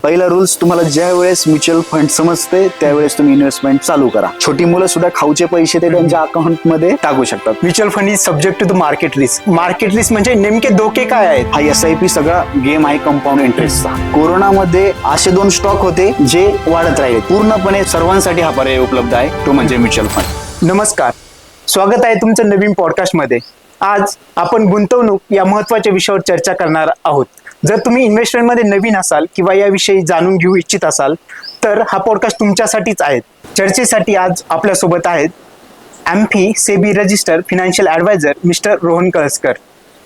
पहिला रूल्स तुम्हाला ज्या वेळेस म्युच्युअल फंड समजते त्यावेळेस तुम्ही इन्व्हेस्टमेंट चालू करा. छोटी मुलं सुद्धा खाऊचे पैसे ते त्यांच्या अकाउंट मध्ये टाकू शकतात. Mutual fund is subject to the market risk. Market risk म्हणजे नेमके धोके काय आहेत? हा SIP सगळा गेम आहे कंपाऊंड इंटरेस्टचा. कोरोनामध्ये असे 2 स्टॉक होते जे वाढत राहिले. पूर्णपणे सर्वांसाठी हा पर्याय उपलब्ध आहे, तो म्हणजे म्युच्युअल फंड. नमस्कार, स्वागत आहे तुमचं नवीन पॉडकास्ट मध्ये. आज आपण गुंतवणूक या महत्वाच्या विषयावर चर्चा करणार आहोत. जर तुम्ही इन्व्हेस्टमेंटमध्ये नवीन असाल किंवा याविषयी जाणून घेऊ इच्छित असाल तर हा पॉडकास्ट तुमच्यासाठीच आहे. चर्चेसाठी आज आपल्यासोबत आहेत AMFI SEBI register financial advisor mister Rohan Kalaskar.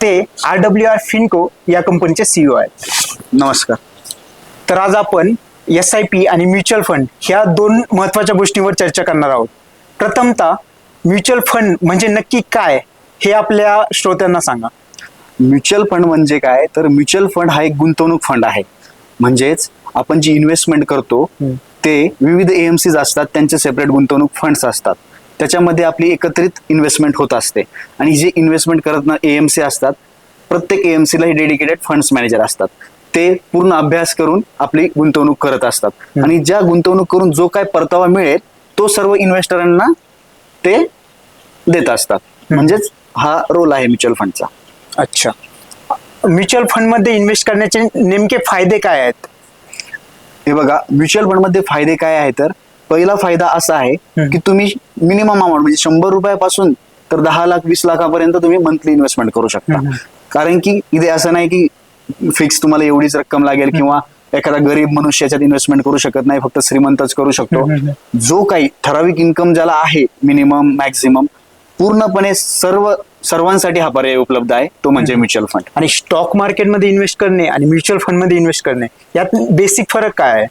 ते RWR फिनको या कंपनीचे CEO आहेत. नमस्कार. तर आज आपण SIP आणि म्युच्युअल फंड ह्या 2 महत्वाच्या गोष्टींवर चर्चा करणार आहोत. प्रथमतः म्युच्युअल फंड म्हणजे नक्की काय हे आपल्या श्रोत्यांना सांगा. म्युच्युअल फंड म्हणजे काय, तर म्युच्युअल फंड हा एक गुंतवणूक फंड आहे. म्हणजेच आपण जी इन्व्हेस्टमेंट करतो ते विविध AMCs असतात, त्यांचे सेपरेट गुंतवणूक फंड्स असतात. त्याच्यामध्ये आपली एकत्रित इन्व्हेस्टमेंट होत असते आणि जे इन्व्हेस्टमेंट करत AMC असतात, प्रत्येक AMCला हे डेडिकेटेड फंड्स मॅनेजर असतात. ते पूर्ण अभ्यास करून आपली गुंतवणूक करत असतात आणि ज्या गुंतवणूक करून जो काय परतावा मिळेल तो सर्व इन्व्हेस्टरांना ते देत असतात. म्हणजेच हा रोल आहे म्युच्युअल फंडचा. अच्छा, म्युच्युअल फंड मध्ये इन्व्हेस्ट करण्याचे नेमके फायदे काय आहेत? हे बघा, म्युच्युअल फंड मध्ये फायदे काय आहे, तर पहिला फायदा असा आहे की तुम्ही मिनिमम अमाऊंट म्हणजे 100 रुपयापासून तर 10 लाख 20 लाखापर्यंत तुम्ही मंथली इन्व्हेस्टमेंट करू शकता. कारण की इथे असं नाही की फिक्स तुम्हाला एवढीच रक्कम लागेल किंवा एखादा गरीब मनुष्य याच्यात इन्व्हेस्टमेंट करू शकत नाही, फक्त श्रीमंतच करू शकतो. जो काही ठराविक इन्कम ज्याला आहे, मिनिमम मॅक्झिमम, पूर्णपणे सर्वांसाठी हा पर्याय उपलब्ध आहे, तो म्हणजे म्युच्युअल फंड. आणि स्टॉक मार्केटमध्ये इन्व्हेस्ट करणे आणि म्युच्युअल फंड मध्ये इन्व्हेस्ट करणे यात बेसिक फरक काय आहे?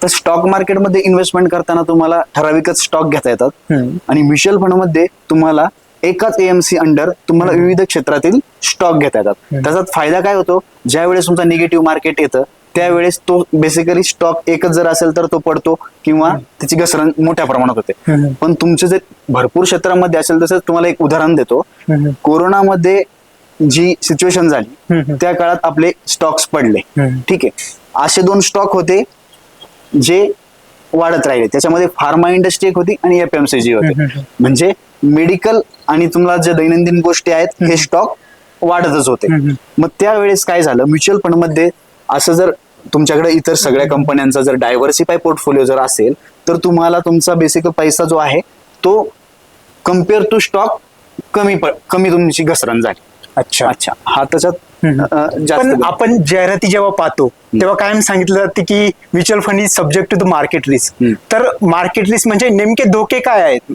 तर स्टॉक मार्केटमध्ये इन्व्हेस्टमेंट करताना तुम्हाला ठराविकच स्टॉक घेता येतात आणि म्युच्युअल फंड मध्ये तुम्हाला एकाच AMC अंडर तुम्हाला विविध क्षेत्रातील स्टॉक घेता येतात. त्याचा फायदा काय होतो, ज्या वेळेस तुमचा निगेटिव्ह मार्केट येतं त्यावेळेस तो बेसिकली स्टॉक एकच जर असेल तर तो पडतो किंवा त्याची घसरण मोठ्या प्रमाणात होते. पण तुमचे जर भरपूर क्षेत्रामध्ये असेल, तसंच तुम्हाला एक उदाहरण देतो. कोरोनामध्ये जी सिच्युएशन झाली त्या काळात आपले स्टॉक्स पडले. ठीक आहे, असे 2 स्टॉक होते जे वाढत राहिले. त्याच्यामध्ये फार्मा इंडस्ट्री एक होती आणि FMCG होते. म्हणजे मेडिकल आणि तुम्हाला ज्या दैनंदिन गोष्टी आहेत हे स्टॉक वाढतच होते. मग त्यावेळेस काय झालं, म्युच्युअल फंड मध्ये असं जर तुमच्याकडे इतर सगळ्या कंपन्यांचा जर डायव्हर्सिफाय पोर्टफोलिओ जर असेल तर तुम्हाला तुमचा बेसिक पैसा जो आहे तो कम्पेअर टू स्टॉक कमी तुमची घसरण झाली. अच्छा, हा त्याच्यात पण आपण जाहिराती जेव्हा पाहतो तेव्हा कायम सांगितलं जाते की mutual fund is subject to the market risk. तर मार्केट रिस्क म्हणजे नेमके धोके काय आहेत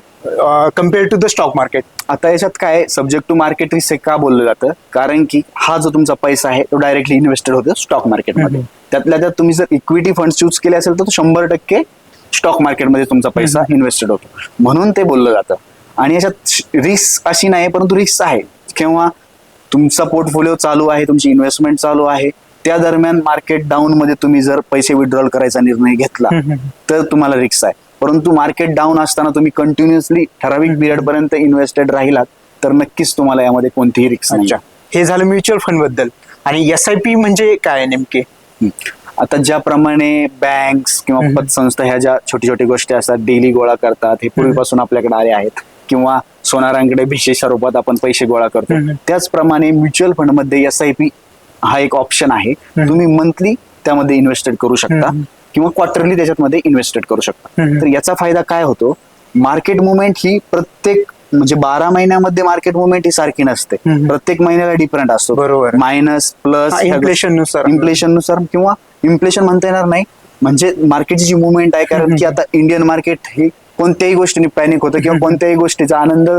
compare to the stock market? आता याच्यात काय सब्जेक्ट टू मार्केट रिस्क का बोललं जातं, कारण की हा जो तुमचा पैसा आहे तो डायरेक्टली इन्व्हेस्टेड होतो स्टॉक मार्केटमध्ये. त्यातल्या त्यात तुम्ही जर इक्विटी फंड चूज केले असेल तर तो 100% स्टॉक मार्केटमध्ये तुमचा पैसा इन्व्हेस्टेड होतो, म्हणून ते बोललं जातं. आणि याच्यात रिस्क अशी नाही, परंतु रिस्क आहे किंवा तुमचा पोर्टफोलिओ चालू आहे, तुमची इन्व्हेस्टमेंट चालू आहे, त्या दरम्यान मार्केट डाऊन मध्ये तुम्ही जर पैसे विड्रॉल करायचा निर्णय घेतला तर तुम्हाला रिस्क आहे. परंतु मार्केट डाऊन असताना तुम्ही कंटिन्युअसली ठराविक पिरियड पर्यंत इन्व्हेस्टेड राहिलात तर नक्कीच तुम्हाला यामध्ये कोणतीही रिस्क नाही. हे झालं म्युच्युअल फंड बद्दल. आणि SIP म्हणजे काय नेमके? आता ज्याप्रमाणे बँक्स किंवा पतसंस्था ह्या ज्या छोटी छोटी गोष्टी असतात डेली गोळा करतात, हे पूर्वीपासून आपल्याकडे आले आहेत, किंवा सोनारांकडे भिशेच्या रूपात आपण पैसे गोळा करतो, त्याचप्रमाणे म्युच्युअल फंड मध्ये SIP हा एक ऑप्शन आहे. तुम्ही मंथली त्यामध्ये इन्व्हेस्टेड करू शकता किंवा क्वार्टरली त्याच्यामध्ये इन्व्हेस्टेड करू शकता. तर याचा फायदा काय होतो, मार्केट मुवमेंट ही प्रत्येक म्हणजे 12 महिन्यामध्ये मार्केट मुवमेंट ही सारखी नसते, प्रत्येक महिन्याला डिफरंट असतो. बरोबर, मायनस प्लस इन्फ्लेशननुसार किंवा इन्फ्लेशन म्हणता येणार नाही, म्हणजे मार्केटची जी मुवमेंट आहे. कारण की आता इंडियन मार्केट ही कोणत्याही गोष्टीने पॅनिक होतं किंवा कोणत्याही गोष्टीचा आनंद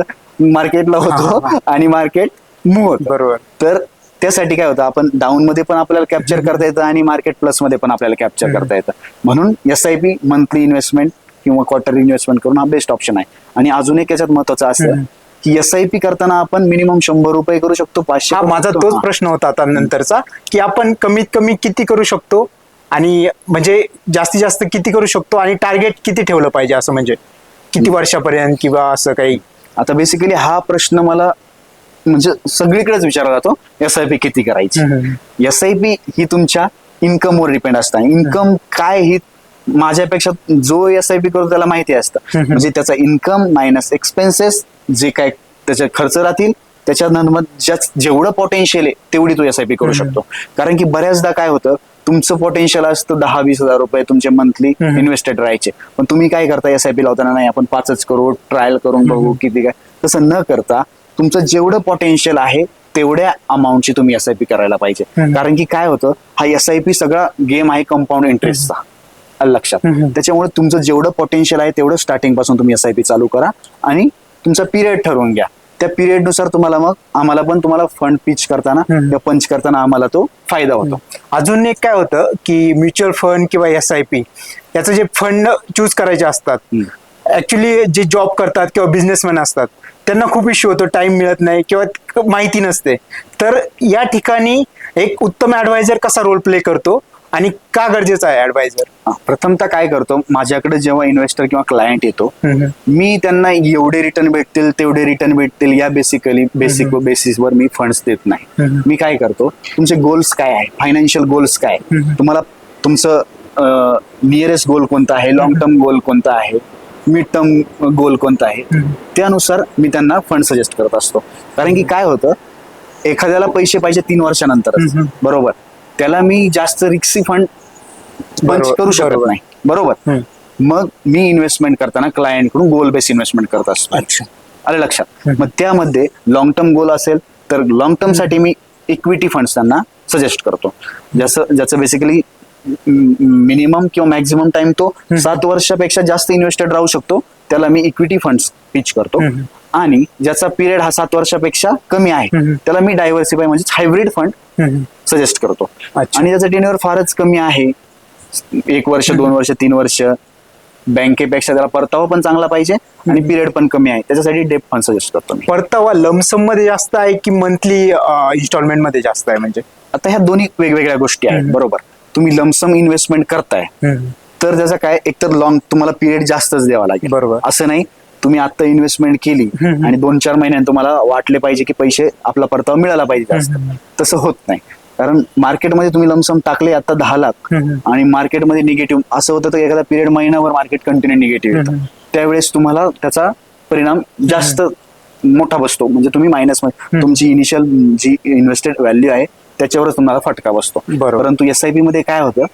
मार्केटला होतो आणि मार्केट मूव्ह होतं. बरोबर, तर त्यासाठी काय होतं, आपण डाऊन मध्ये पण आपल्याला कॅप्चर करता येतं आणि मार्केट प्लस मध्ये पण आपल्याला कॅप्चर करता येतं. म्हणून SIP मंथली इन्व्हेस्टमेंट किंवा क्वार्टरली इन्व्हेस्टमेंट करून हा बेस्ट ऑप्शन आहे. आणि अजून एक याच्यात महत्वाचं असं की SIP करताना आपण मिनिमम 100 रुपये करू शकतो, 500. माझा तोच प्रश्न होता आता नंतरचा, की आपण कमीत कमी किती करू शकतो आणि म्हणजे जास्तीत जास्त किती करू शकतो आणि टार्गेट किती ठेवलं पाहिजे, असं म्हणजे किती वर्षापर्यंत किंवा असं काही? आता बेसिकली हा प्रश्न मला म्हणजे सगळीकडेच विचारला जातो, SIP किती करायची. SIP ही तुमच्या इन्कमवर डिपेंड असतात. इन्कम काय ही माझ्यापेक्षा जो SIP करतो त्याला माहिती असतं. म्हणजे त्याचा इन्कम मायनस एक्सपेन्सेस जे काय त्याचे खर्च राहतील त्याच्यानंतर जेवढं पोटेन्शियल आहे तेवढी तो SIP करू शकतो. कारण की बऱ्याचदा काय होतं, तुमचं पोटेन्शियल असतं 10-20 हजार रुपये तुमचे मंथली इन्व्हेस्टेड राहायचे, पण तुम्ही काय करता SIP लावताना, नाही आपण 5च करू, ट्रायल करून बघू किती काय, तसं न करता तुमचं जेवढं पोटेन्शियल आहे तेवढ्या अमाऊंटची तुम्ही SIP करायला पाहिजे. कारण की काय होतं, हा SIP सगळा गेम आहे कंपाऊंड इंटरेस्टचा, लक्षात. त्याच्यामुळे तुमचं जेवढं पोटेन्शियल आहे तेवढं स्टार्टिंग पासून तुम्ही SIP चालू करा आणि तुमचा पिरियड ठरवून घ्या. त्या पिरियड नुसार तुम्हाला मग आम्हाला पण तुम्हाला फंड पिच करताना किंवा पंच करताना आम्हाला तो फायदा होतो. अजून एक काय होतं की म्युच्युअल फंड किंवा SIP याचं जे फंड चूज करायचे असतात, ऍक्च्युली जे जॉब करतात किंवा बिझनेसमॅन असतात त्यांना खूप इश्यू होतो, टाइम मिळत नाही किंवा माहिती नसते. तर या ठिकाणी एक उत्तम ऍडवायझर कसा रोल प्ले करतो आणि का गरजेचा आहे ऍडवायझर? प्रथमतः काय करतो, माझ्याकडे जेव्हा इन्व्हेस्टर किंवा क्लायंट येतो, मी त्यांना एवढे रिटर्न भेटतील तेवढे रिटर्न भेटतील या बेसिसवर मी फंड्स देत नाही. मी काय करतो, तुमचे गोल्स काय आहे, फायनान्शियल गोल्स काय, तुम्हाला तुमचं नियरेस्ट गोल कोणता आहे, लॉंग टर्म गोल कोणता आहे, मिड टर्म गोल कोणता आहे, त्यानुसार मी त्यांना फंड सजेस्ट करत असतो. कारण की काय होतं, एखाद्याला पैसे पाहिजे 3 वर्षानंतर, बरोबर, त्याला मी जास्त रिस्की फंड करू शकत नाही, बरोबर. मग मी इन्व्हेस्टमेंट करताना क्लायंट कडून गोल बेस इन्व्हेस्टमेंट करत असतो. आलं लक्षात. मग त्यामध्ये लॉंग टर्म गोल असेल तर लॉंग टर्म साठी मी इक्विटी फंड्स त्यांना सजेस्ट करतो, ज्याचं बेसिकली मिनिमम किंवा मॅक्झिमम टाइम तो 7 वर्षापेक्षा जास्त इन्व्हेस्टेड राहू शकतो, त्याला मी इक्विटी फंड्स पिच करतो. आणि ज्याचा पिरियड हा 7 वर्षापेक्षा कमी आहे त्याला मी डायव्हर्सिफाय म्हणजे हायब्रिड फंड सजेस्ट करतो. आणि ज्याचा टेन्युअर फारच कमी आहे, 1 वर्ष 2 वर्ष 3 वर्ष, बँकेपेक्षा त्याला परतावा पण चांगला पाहिजे आणि पिरियड पण कमी आहे, त्याच्यासाठी डेप फंड सजेस्ट करतो मी. परतावा लमसम मध्ये जास्त आहे की मंथली इन्स्टॉलमेंट मध्ये जास्त आहे? म्हणजे आता ह्या दोन्ही वेगवेगळ्या गोष्टी आहेत, बरोबर. तुम्ही लमसम इन्व्हेस्टमेंट करताय तर त्याचा काय, एकतर लॉंग तुम्हाला पिरियड जास्तच द्यावा लागेल, बरोबर. असं नाही तुम्ही आता इन्व्हेस्टमेंट केली आणि 2-4 महिन्यात तुम्हाला वाटले पाहिजे की पैसे आपला परतावा मिळाला पाहिजे जास्त, तसं होत नाही. कारण मार्केटमध्ये तुम्ही लमसम टाकले आता 10 लाख आणि मार्केटमध्ये निगेटिव्ह असं होतं, तर एखादा पिरियड महिनाभर मार्केट कंटिन्यू निगेटिव्ह येतं, त्यावेळेस तुम्हाला त्याचा परिणाम जास्त मोठा बसतो. म्हणजे तुम्ही मायनस मध्ये तुमची इनिशियल जी इन्व्हेस्टेड व्हॅल्यू आहे त्याच्यावरच तुम्हाला फटका बसतो. परंतु SIP मध्ये काय होतं,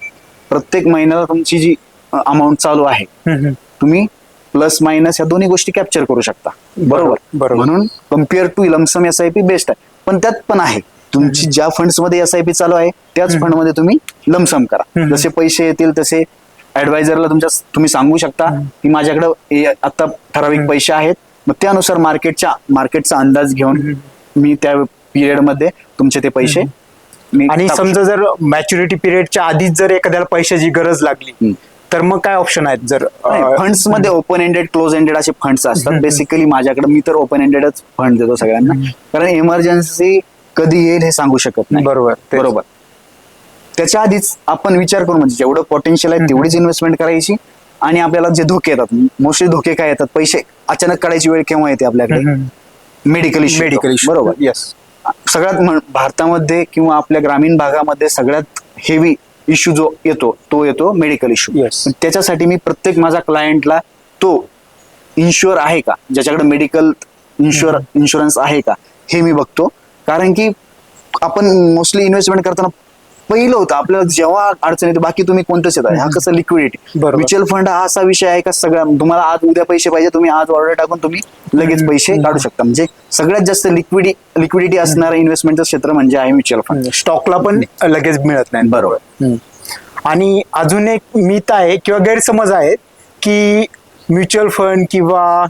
प्रत्येक महिन्याला तुमची जी अमाऊंट चालू आहे तुम्ही प्लस मायनस या दोन्ही गोष्टी कॅप्चर करू शकता, बरोबर. म्हणून compare to lump sum SIP best आहे. पण त्यात पण आहे, तुमची ज्या फंड्स मध्ये SIP चालू आहे त्याच फंड मध्ये तुम्ही लमसम करा. जसे पैसे येतील तसे ऍडवायझरला तुम्ही सांगू शकता की माझ्याकडे आता ठराविक पैसे आहेत, मग त्यानुसार मार्केटचा अंदाज घेऊन मी त्या पिरियड मध्ये तुमचे ते पैसे. आणि समजा जर मॅच्युरिटी पिरियडच्या आधीच जर एखाद्याला पैशाची गरज लागली तर मग काय ऑप्शन आहेत? जर फंड्स मध्ये ओपन एंडेड, क्लोज एंडेड असे फंड्स असतात. बेसिकली माझ्याकडे मी तर ओपन एंडेडच फंड देतो सगळ्यांना, कारण इमर्जन्सी कधी येईल हे सांगू शकत नाही, बरोबर. त्याच्या आधीच आपण विचार करू, म्हणजे जेवढं पोटेन्शियल आहे तेवढीच इन्व्हेस्टमेंट करायची. आणि आपल्याला जे धोके येतात, मोस्टली धोके काय येतात, पैसे अचानक काढायची वेळ केव्हा येते आपल्याकडे, मेडिकल इश्यू, बरोबर. येस, सगळ्यात भारतामध्ये किंवा आपल्या ग्रामीण भागामध्ये सगळ्यात हेवी इश्यू जो येतो तो येतो मेडिकल इश्यू. त्याच्यासाठी मी प्रत्येक माझ्या क्लायंटला तो इन्शुअर आहे का, ज्याच्याकडे मेडिकल इन्शुरन्स आहे का हे मी बघतो. कारण की आपण मोस्टली इन्व्हेस्टमेंट करताना पहिलं होतं आपल्याला जेव्हा अडचण येते, बाकी तुम्ही कोणतंच येत, हा कसं लिक्विडिटी. म्युच्युअल फंड हा असा विषय आहे का सगळ्या तुम्हाला आज उद्या पैसे पाहिजे, तुम्ही आज ऑर्डर टाकून तुम्ही लगेच पैसे काढू शकता. म्हणजे सगळ्यात जास्त लिक्विडिटी असणारं इन्व्हेस्टमेंटचं क्षेत्र म्हणजे आहे म्युच्युअल फंड. स्टॉकला पण लगेच मिळत नाही, बरोबर. आणि अजून एक मिथ आहे किंवा गैरसमज आहे की म्युच्युअल फंड किंवा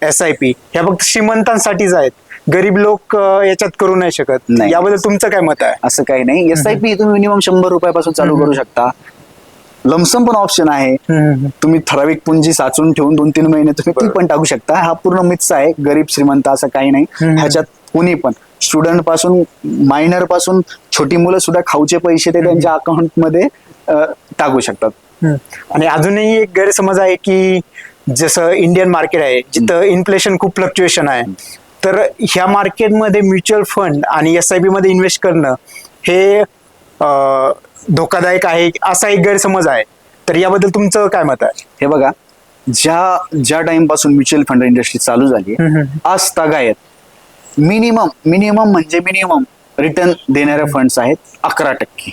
SIP ह्या फक्त श्रीमंतांसाठीच आहेत, गरीब लोक याच्यात करू नाही शकत. याबद्दल तुमचं काय मत आहे? असं काही नाही. SIP तुम्ही मिनिमम 100 रुपयापासून चालू करू शकता. लमसम पण ऑप्शन आहे, तुम्ही ठराविक पुंजी साचून ठेवून 2-3 महिने तुम्ही ती पण टाकू शकता. हा पूर्ण मिथ्स आहे, गरीब श्रीमंत असं काही नाही. ह्याच्यात कोणी पण स्टुडंट पासून मायनर पासून छोटी मुलं सुद्धा खाऊचे पैसे ते त्यांच्या अकाउंट मध्ये टाकू शकतात. आणि अजूनही एक गैरसमज आहे की जसं इंडियन मार्केट आहे जिथं इन्फ्लेशन खूप फ्लक्च्युएशन आहे, तर ह्या मार्केटमध्ये म्युच्युअल फंड आणि SIP मध्ये इन्व्हेस्ट करणं हे धोकादायक आहे असा एक गैरसमज आहे, तर याबद्दल तुमचं काय मत आहे? हे बघा, ज्या टाइम पासून म्युच्युअल फंड इंडस्ट्री चालू झाली आज तागायत मिनिमम म्हणजे मिनिमम रिटर्न देणारे फंड्स आहेत 11%. किती?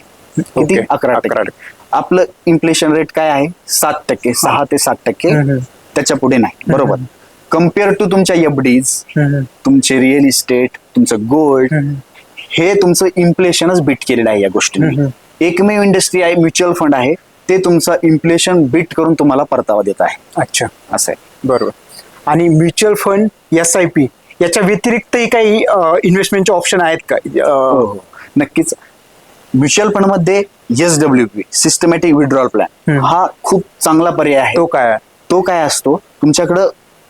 Okay. 11%. आपलं इन्फ्लेशन रेट काय आहे? 7%, 6 ते 7%. त्याच्या पुढे नाही, बरोबर. कम्पेअर टू तुमच्या एफडीज, तुमचे रिअल इस्टेट, तुमचं गोल्ड, हे तुमचं इन्फ्लेशनच बीट केलेलं आहे या गोष्टींनी. एकमेव इंडस्ट्री आहे, म्युच्युअल फंड आहे, ते तुमचं इन्फ्लेशन बीट करून तुम्हाला परतावा देत आहे. अच्छा, असं आहे. बरोबर. आणि म्युच्युअल फंड, SIP याच्या व्यतिरिक्तही काही इन्व्हेस्टमेंटचे ऑप्शन आहेत का? हो, नक्कीच. म्युच्युअल फंड मध्ये SWP, सिस्टमॅटिक विड्रॉल प्लॅन, हा खूप चांगला पर्याय आहे. तो काय असतो? तुमच्याकडं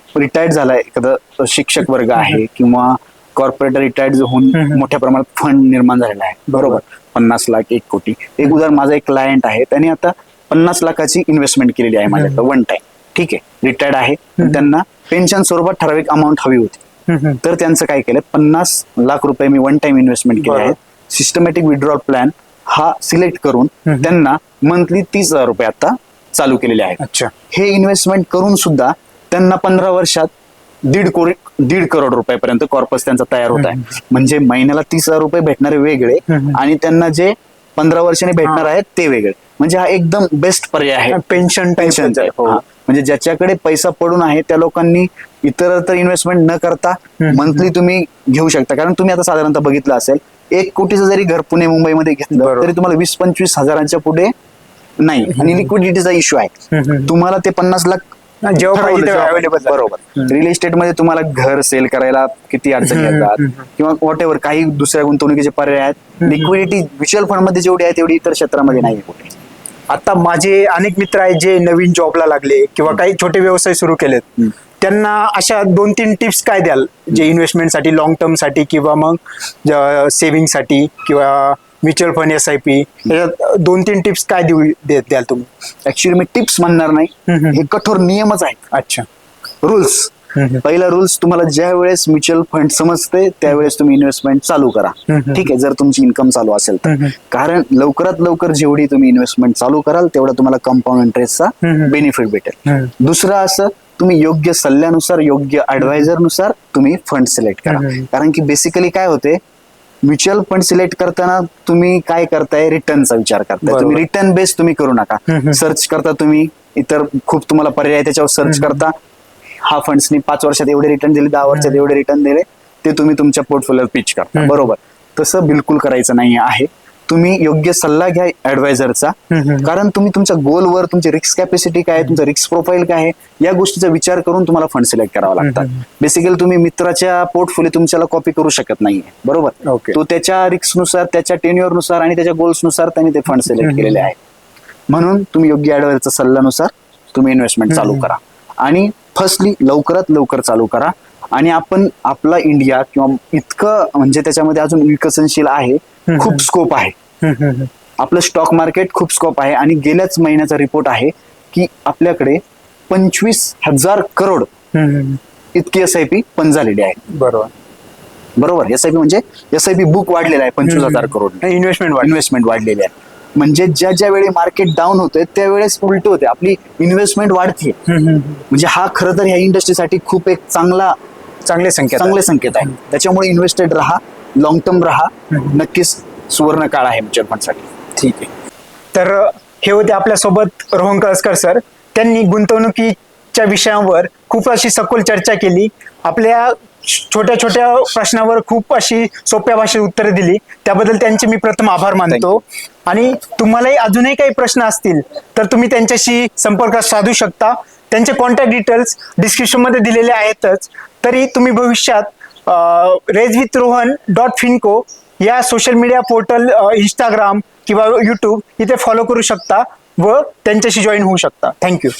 रिटायर्ड झालाय एखादा शिक्षक वर्ग आहे किंवा कॉर्पोरेट रिटायर्ड होऊन मोठ्या प्रमाणात फंड निर्माण झालेला आहे, बरोबर. 50 लाख, 1 कोटी. एक उदाहरण, माझा एक क्लायंट आहे, त्याने आता 50 लाखाची इन्व्हेस्टमेंट केलेली आहे माझ्याकडे वन टाइम. ठीक आहे, रिटायर्ड आहे, त्यांना पेन्शन स्वरूपात ठराविक अमाऊंट हवी होती. तर त्यांचं काय केलं, 50 लाख रुपये मी वन टाइम इन्व्हेस्टमेंट केले आहेत. सिस्टमॅटिक विड्रॉल प्लॅन हा सिलेक्ट करून त्यांना मंथली 30,000 रुपये आता चालू केलेले आहेत. अच्छा. हे इन्व्हेस्टमेंट करून सुद्धा त्यांना 15 वर्षात 1.5 करोड रुपयापर्यंत कॉर्पस त्यांचा तयार होत आहे. म्हणजे महिन्याला 30,000 रुपये भेटणारे वेगळे आणि त्यांना जे 15 वर्षांनी भेटणार आहेत ते वेगळे. म्हणजे हा एकदम बेस्ट पर्याय आहे. पेन्शन म्हणजे ज्याच्याकडे पैसा पडून आहे त्या लोकांनी इतर इन्व्हेस्टमेंट न करता मंथली तुम्ही घेऊ शकता. कारण तुम्ही आता साधारणतः बघितलं असेल, 1 कोटीचं जरी घर पुणे मुंबईमध्ये घेतलं तरी तुम्हाला 20-25 हजारांच्या पुढे नाही. आणि लिक्विडिटीचा इश्यू आहे. तुम्हाला ते 50 लाख जेव्हा अवेलेबल, बरोबर. रिअल इस्टेट मध्ये तुम्हाला घर सेल करायला किती अडचणी येतात किंवा वॉट एव्हर काही दुसऱ्या गुंतवणुकीचे पर्याय आहेत. लिक्विडिटी म्युच्युअल फंड मध्ये जेवढी आहे तेवढी इतर क्षेत्रामध्ये नाही कुठे. आता माझे अनेक मित्र आहेत जे नवीन जॉबला लागले किंवा काही छोटे व्यवसाय सुरू केलेत, त्यांना अशा 2-3 टिप्स काय द्याल, जे इन्व्हेस्टमेंटसाठी, लॉंग टर्म साठी किंवा मग सेव्हिंग साठी किंवा म्युच्युअल फंड, SIP, याच्यात 2-3 टिप्स काय द्याल तुम्ही? ऍक्च्युअली मी टिप्स म्हणणार नाही, हे कठोर नियमच आहेत. अच्छा. रूल्स. पहिला रूल्स, तुम्हाला ज्या वेळेस म्युच्युअल फंड समजते त्यावेळेस तुम्ही इन्व्हेस्टमेंट चालू करा. ठीक आहे, जर तुमची इन्कम चालू असेल तर. कारण लवकरात लवकर जेवढी तुम्ही इन्व्हेस्टमेंट चालू कराल तेवढा तुम्हाला कंपाऊंड इंटरेस्टचा बेनिफिट भेटेल. दुसरं असं, तुम्ही योग्य सल्ल्यानुसार, योग्य ऍडवायझर नुसार तुम्ही फंड सिलेक्ट करा. कारण की बेसिकली काय होते, म्युच्युअल फंड सिलेक्ट करताना तुम्ही काय करताय, रिटर्नचा विचार करताय. तुम्ही रिटर्न बेस तुम्ही करू नका. सर्च करता तुम्ही, इतर खूप तुम्हाला पर्याय त्याच्यावर सर्च करता. हा फंड्सनी 5 वर्षात एवढे रिटर्न दिले, 10 वर्षात एवढे रिटर्न दिले, ते तुम्ही तुमच्या पोर्टफोलिओवर पिच करता, बरोबर. तसं बिलकुल करायचं नाही आहे. तुम्ही योग्य सल्ला घ्या ऍडवायझरचा. कारण तुम्ही तुमच्या गोलवर, तुमची रिस्क कॅपॅसिटी काय आहे, तुमचं रिस्क प्रोफाईल काय आहे, या गोष्टीचा विचार करून तुम्हाला फंड सिलेक्ट करावा लागतात. बेसिकली तुम्ही मित्राच्या पोर्टफोलिओ तुमच्याला कॉपी करू शकत नाहीये, बरोबर. तो त्याच्या रिस्कनुसार, त्याच्या टेन्युअर नुसार आणि त्याच्या गोल्सनुसार त्यांनी ते फंड सिलेक्ट केलेले आहे. म्हणून तुम्ही योग्य ऍडवायझरचा सल्ल्यानुसार तुम्ही इन्व्हेस्टमेंट चालू करा. आणि फर्स्टली लवकरात लवकर चालू करा. आणि आपण आपला इंडिया किंवा इतकं म्हणजे त्याच्यामध्ये अजून विकसनशील आहे, खूप स्कोप आहे. आपलं स्टॉक मार्केट खूप स्कोप आहे. आणि गेल्याच महिन्याचा रिपोर्ट आहे की आपल्याकडे 25,000 करोड इतकी SIP पण झालेली आहे. बरोबर. SIP म्हणजे SIP बुक वाढलेला आहे 25,000 करोड. इन्व्हेस्टमेंट वाढलेली आहे. म्हणजे ज्या वेळी मार्केट डाऊन होते त्यावेळेस उलट होते, आपली इन्व्हेस्टमेंट वाढते. म्हणजे हा खरं तर ह्या इंडस्ट्रीसाठी खूप एक चांगले संकेत आहे. त्याच्यामुळे इन्व्हेस्टेड राहा, लॉंग टर्म राहा. नक्कीच सुवर्ण काळ आहे म्युच्युअल फंड साठी. ठीक आहे. तर हे होते आपल्यासोबत रोहन कळसकर सर. त्यांनी गुंतवणुकीच्या विषयांवर खूप अशी सखोल चर्चा केली. आपल्या छोट्या छोट्या प्रश्नावर खूप अशी सोप्या भाषेत उत्तरे दिली, त्याबद्दल त्यांचे मी प्रथम आभार मानतो. आणि तुम्हालाही अजूनही काही प्रश्न असतील तर तुम्ही त्यांच्याशी संपर्क साधू शकता. त्यांचे कॉन्टॅक्ट डिटेल्स डिस्क्रिप्शन मध्ये दिलेले आहेतच. तरी तुम्ही भविष्यात raisewithrohan.finco या सोशल मीडिया पोर्टल, इंस्टाग्राम किंवा YouTube इथे फॉलो करू शकता व त्यांच्याशी जॉईन होऊ शकता. थँक्यू.